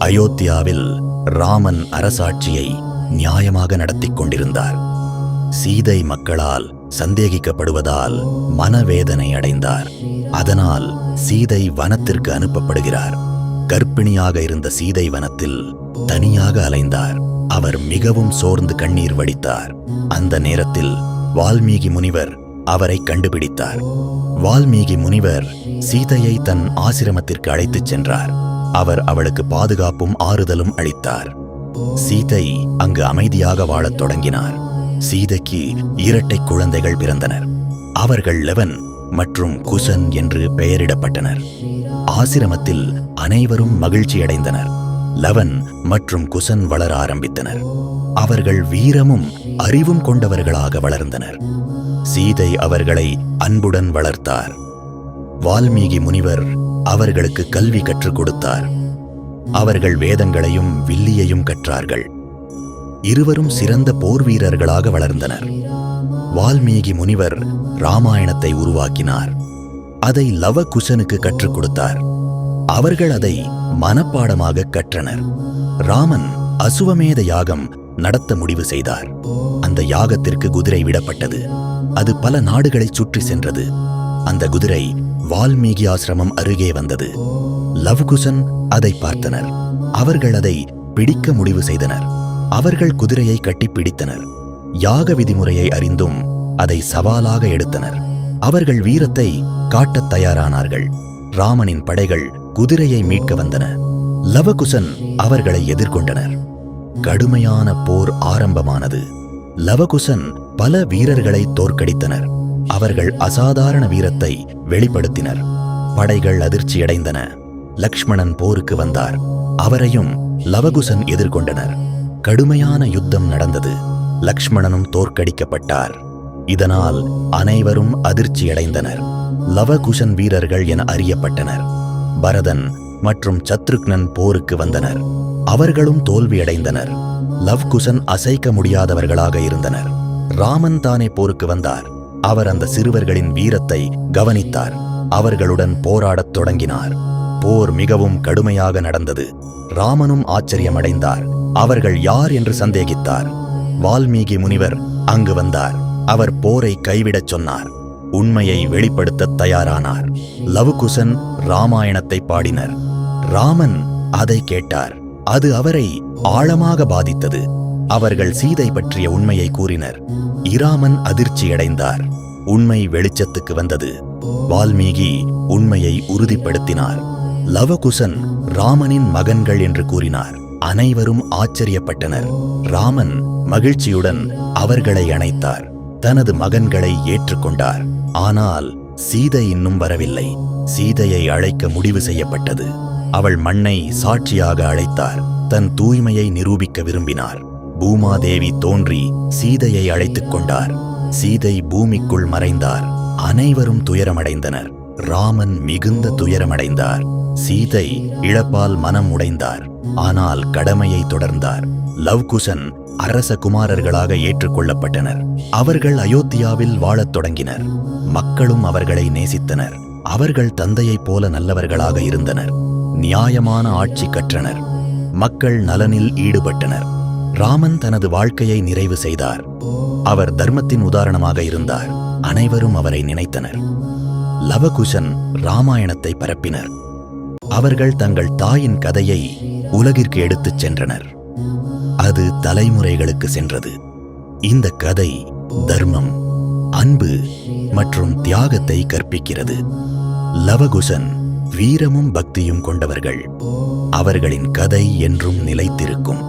அயோத்தியாவில் ராமன் அரசாட்சியை நியாயமாக நடத்திக் கொண்டிருந்தார். சீதை மக்களால் சந்தேகிக்கப்படுவதால் மனவேதனை அடைந்தார். அதனால் சீதை வனத்திற்கு அனுப்பப்படுகிறார். கர்ப்பிணியாக இருந்த சீதை வனத்தில் தனியாக அலைந்தார். அவர் மிகவும் சோர்ந்து கண்ணீர் வடித்தார். அந்த நேரத்தில் வால்மீகி முனிவர் அவரை கண்டுபிடித்தார். வால்மீகி முனிவர் சீதையை தன் ஆசிரமத்திற்கு அழைத்துச் சென்றார். அவர் அவளுக்கு பாதுகாப்பும் ஆறுதலும் அளித்தார். சீதை அங்கு அமைதியாக வாழத் தொடங்கினார். சீதைக்கு 2 குழந்தைகள் பிறந்தனர். அவர்கள் லவன் மற்றும் குசன் என்று பெயரிடப்பட்டனர். ஆசிரமத்தில் அனைவரும் மகிழ்ச்சியடைந்தனர். லவன் மற்றும் குசன் வளர ஆரம்பித்தனர். அவர்கள் வீரமும் அறிவும் கொண்டவர்களாக வளர்ந்தனர். சீதை அவர்களை அன்புடன் வளர்த்தார். வால்மீகி முனிவர் அவர்களுக்கு கல்வி கற்றுக் கொடுத்தார். அவர்கள் வேதங்களையும் வில்லியையும் கற்றார்கள். இருவரும் சிறந்த போர் வீரர்களாக வளர்ந்தனர். வால்மீகி முனிவர் ராமாயணத்தை உருவாக்கினார். அதை லவகுசனுக்கு கற்றுக் கொடுத்தார். அவர்கள் அதை மனப்பாடமாக கற்றனர். ராமன் அசுவமேத யாகம் நடத்த முடிவு செய்தார். அந்த யாகத்திற்கு குதிரை விடப்பட்டது. அது பல நாடுகளை சுற்றி சென்றது. அந்த குதிரை வால்மீகி ஆசிரமம் அருகே வந்தது. லவகுசன் அதை பார்த்தனர். அவர்கள் அதை பிடிக்க முடிவு செய்தனர். அவர்கள் குதிரையை கட்டி பிடித்தனர். யாக விதிமுறையை அறிந்தும் அதை சவாலாக எடுத்தனர். அவர்கள் வீரத்தை காட்டத் தயாரானார்கள். ராமனின் படைகள் குதிரையை மீட்க வந்தன. லவகுசன் அவர்களை எதிர்கொண்டனர். கடுமையான போர் ஆரம்பமானது. லவகுசன் பல வீரர்களை தோற்கடித்தனர். அவர்கள் அசாதாரண வீரத்தை வெளிப்படுத்தினர். படைகள் அதிர்ச்சியடைந்தன. லக்ஷ்மணன் போருக்கு வந்தார். அவரையும் லவகுசன் எதிர்கொண்டனர். கடுமையான யுத்தம் நடந்தது. லக்ஷ்மணனும் தோற்கடிக்கப்பட்டார். இதனால் அனைவரும் அதிர்ச்சியடைந்தனர். லவகுசன் வீரர்கள் என அறியப்பட்டனர். பரதன் மற்றும் சத்ருக்னன் போருக்கு வந்தனர். அவர்களும் தோல்வியடைந்தனர். லவகுசன் அசைக்க முடியாதவர்களாக இருந்தனர். ராமன் தானே போருக்கு வந்தார். அவர் அந்த சிறுவர்களின் வீரத்தை கவனித்தார். அவர்களுடன் போராடத் தொடங்கினார். போர் மிகவும் கடுமையாக நடந்தது. ராமனும் ஆச்சரியமடைந்தார். அவர்கள் யார் என்று சந்தேகித்தார். வால்மீகி முனிவர் அங்கு வந்தார். அவர் போரை கைவிடச் சொன்னார். உண்மையை வெளிப்படுத்தத் தயாரானார். லவகுசன் ராமாயணத்தை பாடினர். ராமன் அதை கேட்டார். அது அவரை ஆழமாக பாதித்தது. அவர்கள் சீதை பற்றிய உண்மையை கூறினர். இராமன் அதிர்ச்சியடைந்தார். உண்மை வெளிச்சத்துக்கு வந்தது. வால்மீகி உண்மையை உறுதிப்படுத்தினார். லவகுசன் ராமனின் மகன்கள் என்று கூறினார். அனைவரும் ஆச்சரியப்பட்டனர். ராமன் மகிழ்ச்சியுடன் அவர்களை அணைத்தார். தனது மகன்களை ஏற்றுக்கொண்டார். ஆனால் சீதை இன்னும் வரவில்லை. சீதையை அழைக்க முடிவு செய்யப்பட்டது. அவள் மண்ணை சாட்சியாக அழைத்தார். தன் தூய்மையை நிரூபிக்க விரும்பினார். பூமாதேவி தோன்றி சீதையை அழைத்துக் கொண்டார். சீதை பூமிக்குள் மறைந்தார். அனைவரும் துயரமடைந்தனர். ராமன் மிகுந்த துயரமடைந்தார். சீதை இழப்பால் மனம் உடைந்தார். ஆனால் கடமையை தொடர்ந்தார். லவகுசன் அரச குமாரர்களாக ஏற்றுக்கொள்ளப்பட்டனர். அவர்கள் அயோத்தியாவில் வாழத் தொடங்கினர். மக்களும் அவர்களை நேசித்தனர். அவர்கள் தந்தையைப் போல நல்லவர்களாக இருந்தனர். நியாயமான ஆட்சி கற்றனர். மக்கள் நலனில் ஈடுபட்டனர். ராமன் தனது வாழ்க்கையை நிறைவு செய்தார். அவர் தர்மத்தின் உதாரணமாக இருந்தார். அனைவரும் அவரை நினைத்தனர். லவகுசன் ராமாயணத்தை பரப்பினர். அவர்கள் தங்கள் தாயின் கதையை உலகிற்கு எடுத்துச் சென்றனர். அது தலைமுறைகளுக்கு சென்றது. இந்த கதை தர்மம், அன்பு மற்றும் தியாகத்தை கற்பிக்கிறது. லவகுசன் வீரமும் பக்தியும் கொண்டவர்கள். அவர்களின் கதை என்றும் நிலைத்திருக்கும்.